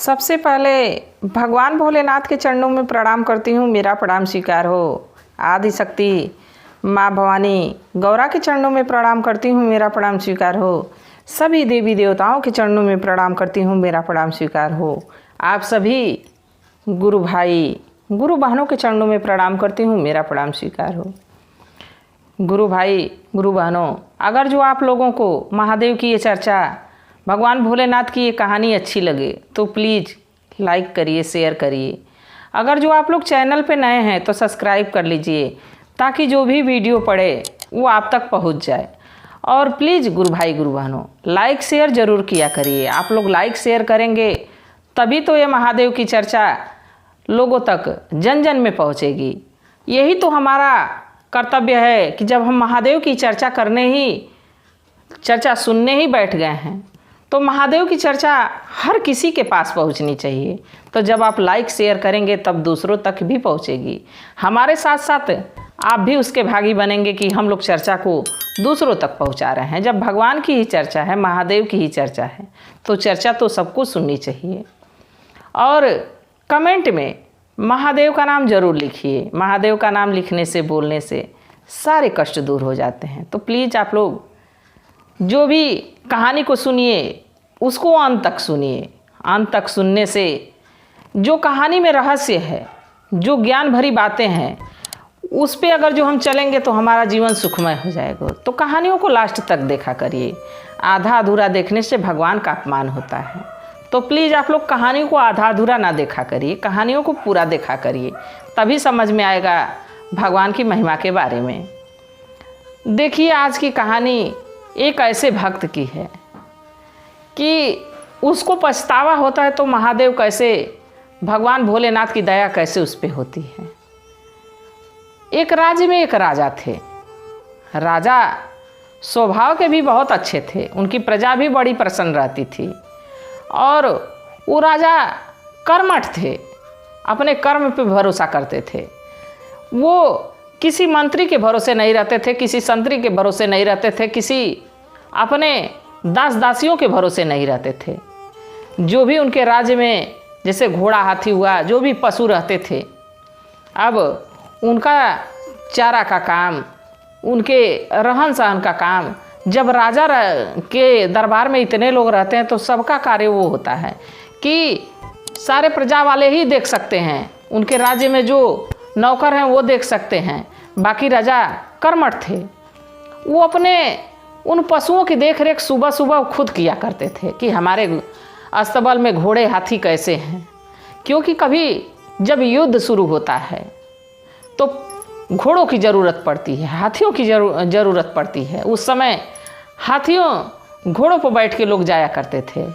सबसे पहले भगवान भोलेनाथ के चरणों में प्रणाम करती हूँ, मेरा प्रणाम स्वीकार हो। आदि शक्ति माँ भवानी गौरा के चरणों में प्रणाम करती हूँ, मेरा प्रणाम स्वीकार हो। सभी देवी देवताओं के चरणों में प्रणाम करती हूँ, मेरा प्रणाम स्वीकार हो। आप सभी गुरु भाई गुरु बहनों के चरणों में प्रणाम करती हूँ, मेरा प्रणाम स्वीकार हो। गुरु भाई गुरु बहनों, अगर जो आप लोगों को महादेव की ये चर्चा, भगवान भोलेनाथ की ये कहानी अच्छी लगे तो प्लीज़ लाइक करिए, शेयर करिए। अगर जो आप लोग चैनल पे नए हैं तो सब्सक्राइब कर लीजिए, ताकि जो भी वीडियो पड़े वो आप तक पहुंच जाए। और प्लीज़ गुरु भाई गुरु बहनों, लाइक शेयर ज़रूर किया करिए। आप लोग लाइक शेयर करेंगे तभी तो ये महादेव की चर्चा लोगों तक जन जन में पहुँचेगी। यही तो हमारा कर्तव्य है कि जब हम महादेव की चर्चा सुनने ही बैठ गए हैं तो महादेव की चर्चा हर किसी के पास पहुंचनी चाहिए। तो जब आप लाइक शेयर करेंगे तब दूसरों तक भी पहुंचेगी। हमारे साथ साथ आप भी उसके भागी बनेंगे कि हम लोग चर्चा को दूसरों तक पहुंचा रहे हैं। जब भगवान की ही चर्चा है, महादेव की ही चर्चा है, तो चर्चा तो सबको सुननी चाहिए। और कमेंट में महादेव का नाम ज़रूर लिखिए। महादेव का नाम लिखने से, बोलने से सारे कष्ट दूर हो जाते हैं। तो प्लीज़ आप लोग जो भी कहानी को सुनिए उसको अंत तक सुनिए। अंत तक सुनने से जो कहानी में रहस्य है, जो ज्ञान भरी बातें हैं, उस पे अगर जो हम चलेंगे तो हमारा जीवन सुखमय हो जाएगा। तो कहानियों को लास्ट तक देखा करिए। आधा अधूरा देखने से भगवान का अपमान होता है। तो प्लीज़ आप लोग कहानी को आधा अधूरा ना देखा करिए, कहानियों को पूरा देखा करिए, तभी समझ में आएगा भगवान की महिमा के बारे में। देखिए, आज की कहानी एक ऐसे भक्त की है कि उसको पछतावा होता है तो महादेव कैसे, भगवान भोलेनाथ की दया कैसे उस पर होती है। एक राज्य में एक राजा थे। राजा स्वभाव के भी बहुत अच्छे थे, उनकी प्रजा भी बड़ी प्रसन्न रहती थी। और वो राजा कर्मठ थे, अपने कर्म पे भरोसा करते थे। वो किसी मंत्री के भरोसे नहीं रहते थे, किसी संतरी के भरोसे नहीं रहते थे, किसी अपने दास दासियों के भरोसे नहीं रहते थे। जो भी उनके राज्य में, जैसे घोड़ा हाथी हुआ, जो भी पशु रहते थे, अब उनका चारा का काम, उनके रहन सहन का काम, जब राजा के दरबार में इतने लोग रहते हैं तो सबका कार्य वो होता है कि सारे प्रजा वाले ही देख सकते हैं। उनके राज्य में जो नौकर हैं वो देख सकते हैं। बाकी राजा कर्मठ थे। वो अपने उन पशुओं की देखरेख सुबह सुबह खुद किया करते थे कि हमारे अस्तबल में घोड़े हाथी कैसे हैं। क्योंकि कभी जब युद्ध शुरू होता है तो घोड़ों की ज़रूरत पड़ती है, हाथियों की ज़रूरत पड़ती है। उस समय हाथियों घोड़ों पर बैठ के लोग जाया करते थे।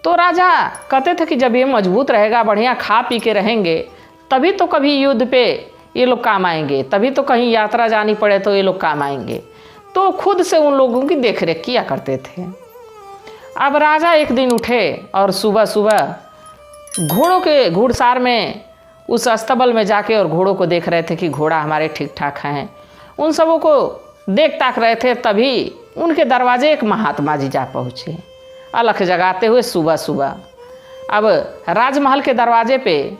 तो राजा कहते थे कि जब ये मजबूत रहेगा, बढ़िया खा पी के रहेंगे, तभी तो कभी युद्ध पे ये लोग काम आएंगे, तभी तो कहीं यात्रा जानी पड़े तो ये लोग काम आएंगे। तो खुद से उन लोगों की देखरेख किया करते थे। अब राजा एक दिन उठे और सुबह सुबह घोड़ों के घुड़सार में उस अस्तबल में जाके और घोड़ों को देख रहे थे कि घोड़ा हमारे ठीक ठाक हैं। उन सबों को देख ताक रहे थे, तभी उनके दरवाजे एक महात्मा जी जा पहुँचे, अलख जगाते हुए सुबह सुबह। अब राजमहल के दरवाजे पे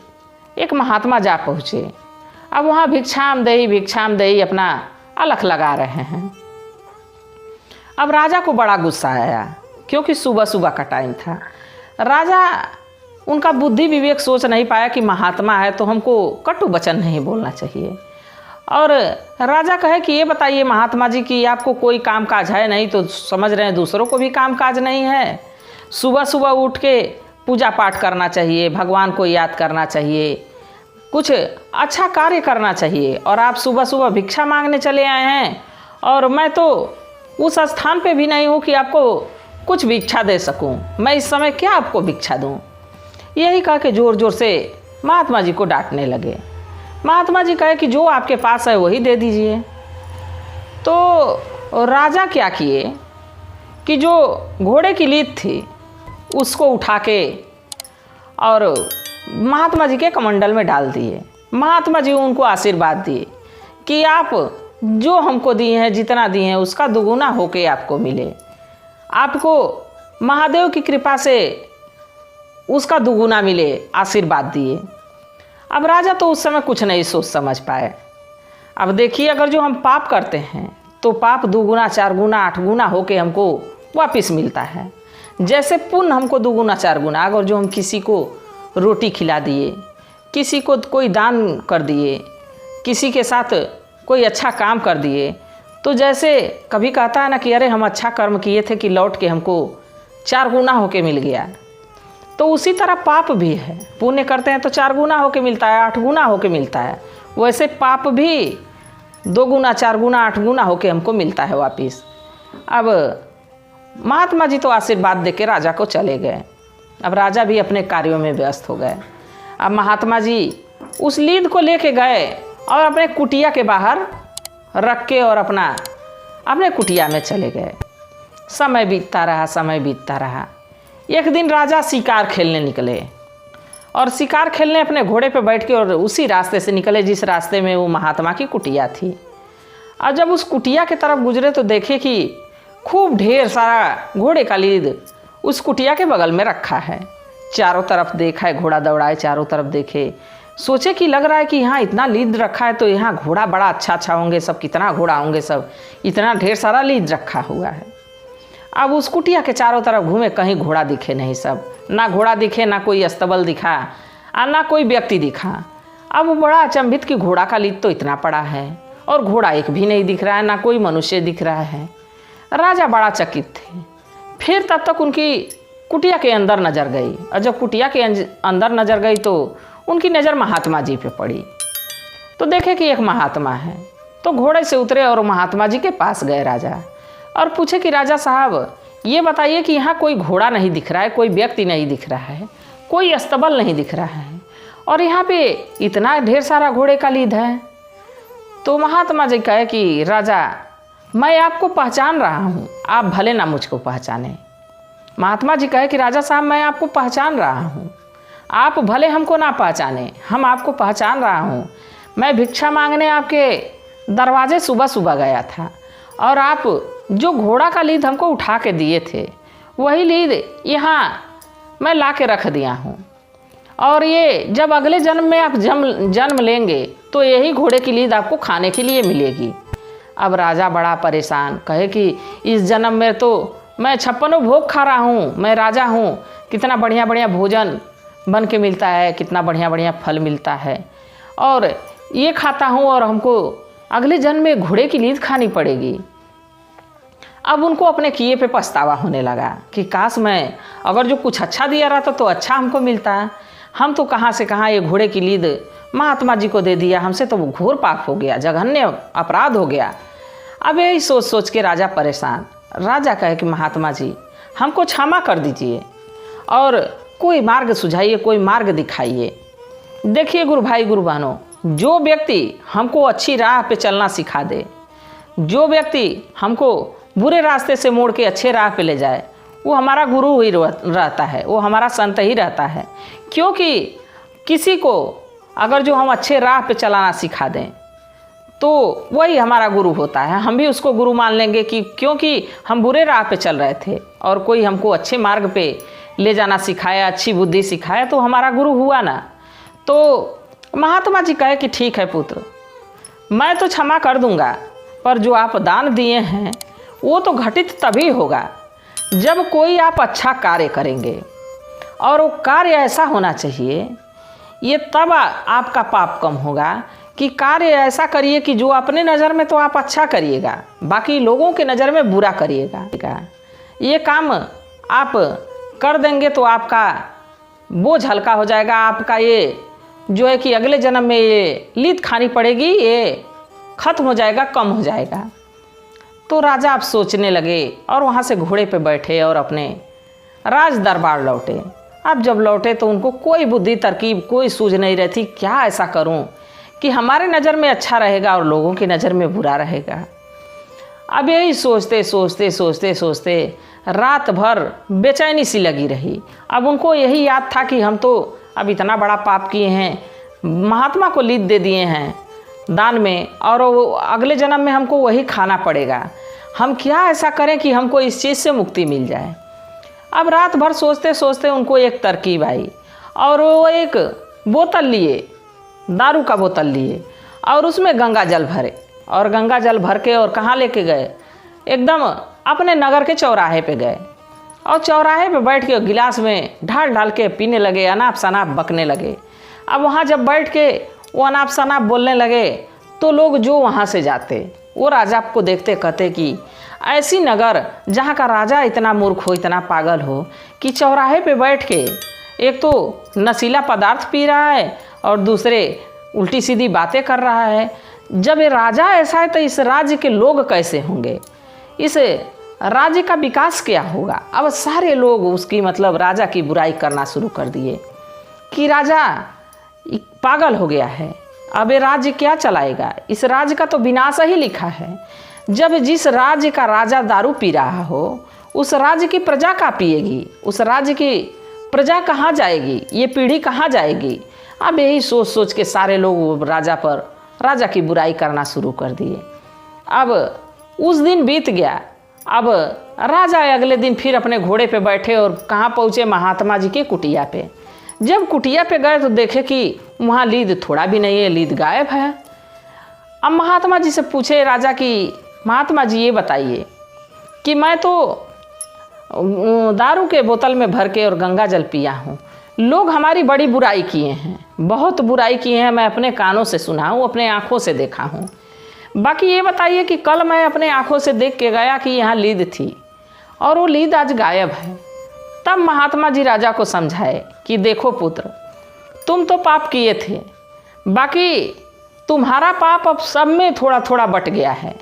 एक महात्मा जा पहुँचे। अब वहाँ भिक्षाम देही अपना अलख लगा रहे हैं। अब राजा को बड़ा गुस्सा आया, क्योंकि सुबह सुबह का टाइम था। राजा उनका बुद्धि विवेक सोच नहीं पाया कि महात्मा है तो हमको कटु वचन नहीं बोलना चाहिए। और राजा कहे कि ये बताइए महात्मा जी कि आपको कोई काम काज है नहीं, तो समझ रहे हैं दूसरों को भी काम काज नहीं है। सुबह सुबह उठ के पूजा पाठ करना चाहिए, भगवान को याद करना चाहिए, कुछ अच्छा कार्य करना चाहिए। और आप सुबह सुबह भिक्षा मांगने चले आए हैं, और मैं तो उस स्थान पे भी नहीं हूँ कि आपको कुछ भिक्षा दे सकूँ। मैं इस समय क्या आपको भिक्षा दूँ। यही कह के ज़ोर ज़ोर से महात्मा जी को डांटने लगे। महात्मा जी कहे कि जो आपके पास है वही दे दीजिए। तो राजा क्या किए कि जो घोड़े की लीद थी उसको उठा के और महात्मा जी के कमंडल में डाल दिए। महात्मा जी उनको आशीर्वाद दिए कि आप जो हमको दिए हैं, जितना दिए हैं, उसका दुगुना होके आपको मिले। आपको महादेव की कृपा से उसका दुगुना मिले, आशीर्वाद दिए। अब राजा तो उस समय कुछ नहीं सोच समझ पाए। अब देखिए, अगर जो हम पाप करते हैं तो पाप दुगुना, 4 गुना, 8 गुना होके हमको वापस मिलता है। जैसे पुण्य हमको दुगुना 4 गुना, अगर जो हम किसी को रोटी खिला दिए, किसी को कोई दान कर दिए, किसी के साथ कोई अच्छा काम कर दिए, तो जैसे कभी कहता है ना कि अरे हम अच्छा कर्म किए थे कि लौट के हमको 4 गुना होके मिल गया, तो उसी तरह पाप भी है। पुण्य करते हैं तो 4 गुना होके मिलता है, 8 गुना होके मिलता है। वैसे पाप भी 2 गुना, 4 गुना, 8 गुना होके हमको मिलता है वापिस। अब महात्मा जी तो आशीर्वाद देके राजा को चले गए। अब राजा भी अपने कार्यों में व्यस्त हो गए। अब महात्मा जी उस लीद को लेके गए और अपने कुटिया के बाहर रख के और अपने कुटिया में चले गए। समय बीतता रहा, समय बीतता रहा। एक दिन राजा शिकार खेलने निकले और शिकार खेलने अपने घोड़े पे बैठ के और उसी रास्ते से निकले जिस रास्ते में वो महात्मा की कुटिया थी। और जब उस कुटिया की तरफ गुजरे तो देखे कि खूब ढेर सारा घोड़े का लीद उस कुटिया के बगल में रखा है। चारों तरफ देखा है, घोड़ा दौड़ाए, चारों तरफ देखे, सोचे कि लग रहा है कि यहाँ इतना लीद रखा है तो यहाँ घोड़ा बड़ा अच्छा अच्छा होंगे, सब कितना घोड़ा होंगे, सब इतना ढेर सारा लीद रखा हुआ है। अब उस कुटिया के चारों तरफ घूमे, कहीं घोड़ा दिखे नहीं, सब ना घोड़ा दिखे, ना कोई अस्तबल दिखा और ना कोई व्यक्ति दिखा। अब वो बड़ा अचंभित कि घोड़ा का लीद तो इतना पड़ा है और घोड़ा एक भी नहीं दिख रहा है, ना कोई मनुष्य दिख रहा है। राजा बड़ा चकित थे। फिर तब तक उनकी कुटिया के अंदर नजर गई, और जब कुटिया के अंदर नजर गई तो उनकी नज़र महात्मा जी पे पड़ी। तो देखे कि एक महात्मा है, तो घोड़े से उतरे और महात्मा जी के पास गए राजा, और पूछे कि राजा साहब ये बताइए कि यहाँ कोई घोड़ा नहीं दिख रहा है, कोई व्यक्ति नहीं दिख रहा है, कोई अस्तबल नहीं दिख रहा है, और यहाँ पे इतना ढेर सारा घोड़े का लीद है। तो महात्मा जी कहे कि राजा मैं आपको पहचान रहा हूँ, आप भले ना मुझको पहचाने। महात्मा जी कहे कि राजा साहब मैं आपको पहचान रहा हूँ, आप भले हमको ना पहचाने, हम आपको पहचान रहा हूँ। मैं भिक्षा मांगने आपके दरवाजे सुबह सुबह गया था, और आप जो घोड़ा का लीद हमको उठा के दिए थे वही लीद यहाँ मैं ला के रख दिया हूँ, और ये जब अगले जन्म में आप जन्म लेंगे तो यही घोड़े की लीद आपको खाने के लिए मिलेगी। अब राजा बड़ा परेशान, कहे कि इस जन्म में तो मैं 56 भोग खा रहा हूँ, मैं राजा हूँ, कितना बढ़िया बढ़िया भोजन बन के मिलता है, कितना बढ़िया बढ़िया फल मिलता है, और ये खाता हूँ और हमको अगले जन्म में घोड़े की लीद खानी पड़ेगी। अब उनको अपने किए पे पछतावा होने लगा कि काश मैं अगर जो कुछ अच्छा दिया रहता तो अच्छा हमको मिलता है। हम तो कहाँ से कहाँ ये घोड़े की लीद महात्मा जी को दे दिया, हमसे तो घोर पाप हो गया, जघन्य अपराध हो गया। अब यही सोच सोच के राजा परेशान। राजा कहे कि महात्मा जी हमको क्षमा कर दीजिए और कोई मार्ग सुझाइए, कोई मार्ग दिखाइए। देखिए गुरु भाई गुरु बहनों, जो व्यक्ति हमको अच्छी राह पे चलना सिखा दे, जो व्यक्ति हमको बुरे रास्ते से मोड़ के अच्छे राह पे ले जाए, वो हमारा गुरु ही रहता है, वो हमारा संत ही रहता है। क्योंकि किसी को अगर जो हम अच्छे राह पे चलाना सिखा दें तो वही हमारा गुरु होता है। हम भी उसको गुरु मान लेंगे कि क्योंकि हम बुरे राह पे चल रहे थे और कोई हमको अच्छे मार्ग पे ले जाना सिखाया, अच्छी बुद्धि सिखाया, तो हमारा गुरु हुआ ना। तो महात्मा जी कहे कि ठीक है पुत्र, मैं तो क्षमा कर दूंगा, पर जो आप दान दिए हैं वो तो घटित तभी होगा जब कोई आप अच्छा कार्य करेंगे, और वो कार्य ऐसा होना चाहिए, ये तब आपका पाप कम होगा कि कार्य ऐसा करिए कि जो अपने नज़र में तो आप अच्छा करिएगा, बाकी लोगों के नज़र में बुरा करिएगा। ये काम आप कर देंगे तो आपका बोझ हल्का हो जाएगा, आपका ये जो है कि अगले जन्म में ये लीद खानी पड़ेगी, ये खत्म हो जाएगा, कम हो जाएगा। तो राजा आप सोचने लगे और वहाँ से घोड़े पे बैठे और अपने राज दरबार लौटे। अब जब लौटे तो उनको कोई बुद्धि तरकीब कोई सूझ नहीं रही थी, क्या ऐसा करूं कि हमारे नज़र में अच्छा रहेगा और लोगों की नज़र में बुरा रहेगा। अब यही सोचते सोचते सोचते सोचते रात भर बेचैनी सी लगी रही। अब उनको यही याद था कि हम तो अब इतना बड़ा पाप किए हैं, महात्मा को लीद दे दिए हैं दान में, और अगले जन्म में हमको वही खाना पड़ेगा। हम क्या ऐसा करें कि हमको इस चीज़ से मुक्ति मिल जाए। अब रात भर सोचते सोचते उनको एक तरकीब आई और वो एक बोतल लिए, दारू का बोतल लिए और उसमें गंगा जल भरे और गंगा जल भर के और कहाँ लेके गए, एकदम अपने नगर के चौराहे पे गए और चौराहे पे बैठ के गिलास में ढाल ढाल के पीने लगे, अनाप शनाप बकने लगे। अब वहाँ जब बैठ के वो अनाप शनाप बोलने लगे तो लोग जो वहाँ से जाते वो राजा को देखते, कहते कि ऐसी नगर जहाँ का राजा इतना मूर्ख हो, इतना पागल हो कि चौराहे पे बैठ के एक तो नशीला पदार्थ पी रहा है और दूसरे उल्टी सीधी बातें कर रहा है। जब ये राजा ऐसा है तो इस राज्य के लोग कैसे होंगे, इस राज्य का विकास क्या होगा। अब सारे लोग उसकी मतलब राजा की बुराई करना शुरू कर दिए कि राजा पागल हो गया है, अब ये राज्य क्या चलाएगा, इस राज्य का तो विनाश ही लिखा है। जब जिस राज्य का राजा दारू पी रहा हो उस राज्य की प्रजा कहाँ पिएगी, उस राज्य की प्रजा कहाँ जाएगी, ये पीढ़ी कहाँ जाएगी। अब यही सोच सोच के सारे लोग राजा की बुराई करना शुरू कर दिए। अब उस दिन बीत गया। अब राजा अगले दिन फिर अपने घोड़े पे बैठे और कहाँ पहुँचे, महात्मा जी की कुटिया पे। जब कुटिया पे गए तो देखे कि वहाँ लीद थोड़ा भी नहीं है, लीद गायब है। अब महात्मा जी से पूछे राजा कि महात्मा जी ये बताइए कि मैं तो दारू के बोतल में भर के और गंगा जल पिया हूँ, लोग हमारी बड़ी बुराई किए हैं, बहुत बुराई किए हैं, मैं अपने कानों से सुना हूँ, अपने आँखों से देखा हूँ। बाकी ये बताइए कि कल मैं अपने आँखों से देख के गया कि यहाँ लीद थी और वो लीद आज गायब है। तब महात्मा जी राजा को समझाए कि देखो पुत्र, तुम तो पाप किए थे, बाकी तुम्हारा पाप अब सब में थोड़ा थोड़ा बट गया है।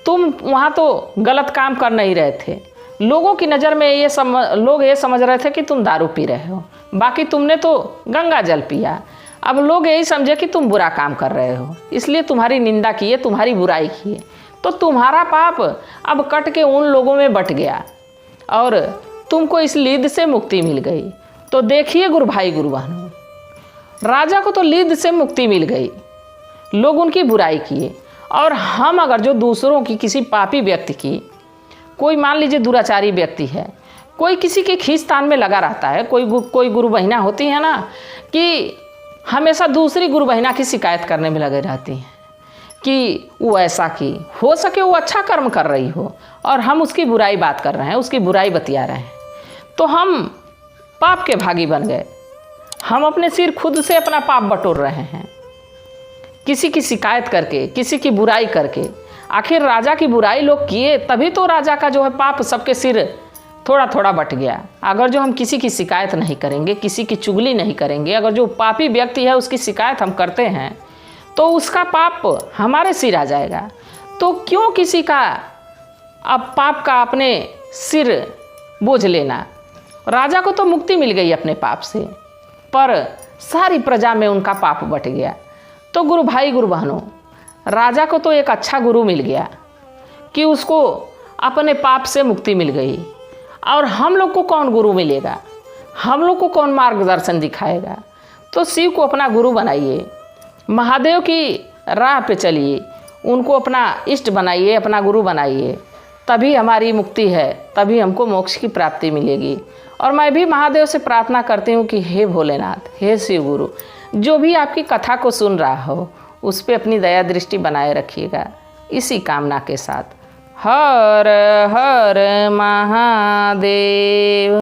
तुम वहाँ तो गलत काम कर नहीं रहे थे, लोगों की नज़र में लोग ये समझ रहे थे कि तुम दारू पी रहे हो, बाकी तुमने तो गंगा जल पिया। अब लोग यही समझे कि तुम बुरा काम कर रहे हो, इसलिए तुम्हारी निंदा किए, तुम्हारी बुराई किए, तो तुम्हारा पाप अब कट के उन लोगों में बट गया और तुमको इस लीद से मुक्ति मिल गई। तो देखिए गुरु भाई गुरु बहनों, राजा को तो लीद से मुक्ति मिल गई, लोग उनकी बुराई किए। और हम अगर जो दूसरों की किसी पापी व्यक्ति की, कोई मान लीजिए दुराचारी व्यक्ति है, कोई किसी के खींचतान में लगा रहता है, कोई गुरु बहिना होती है ना कि हमेशा दूसरी गुरु बहिना की शिकायत करने में लगे रहती हैं कि वो ऐसा की, हो सके वो अच्छा कर्म कर रही हो और हम उसकी बुराई बात कर रहे हैं, उसकी बुराई बतिया रहे हैं, तो हम पाप के भागी बन गए। हम अपने सिर खुद से अपना पाप बटोर रहे हैं, किसी की शिकायत करके, किसी की बुराई करके। आखिर राजा की बुराई लोग किए तभी तो राजा का जो है पाप सबके सिर थोड़ा थोड़ा बट गया। अगर जो हम किसी की शिकायत नहीं करेंगे, किसी की चुगली नहीं करेंगे, अगर जो पापी व्यक्ति है उसकी शिकायत हम करते हैं तो उसका पाप हमारे सिर आ जाएगा। तो क्यों किसी का अब पाप का अपने सिर बोझ लेना। राजा को तो मुक्ति मिल गई अपने पाप से, पर सारी प्रजा में उनका पाप बट गया। तो गुरु भाई गुरु बहनों, राजा को तो एक अच्छा गुरु मिल गया कि उसको अपने पाप से मुक्ति मिल गई। और हम लोग को कौन गुरु मिलेगा, हम लोग को कौन मार्गदर्शन दिखाएगा। तो शिव को अपना गुरु बनाइए, महादेव की राह पे चलिए, उनको अपना इष्ट बनाइए, अपना गुरु बनाइए, तभी हमारी मुक्ति है, तभी हमको मोक्ष की प्राप्ति मिलेगी। और मैं भी महादेव से प्रार्थना करती हूँ कि हे भोलेनाथ, हे शिव गुरु, जो भी आपकी कथा को सुन रहा हो उस पर अपनी दया दृष्टि बनाए रखिएगा। इसी कामना के साथ हर हर महादेव।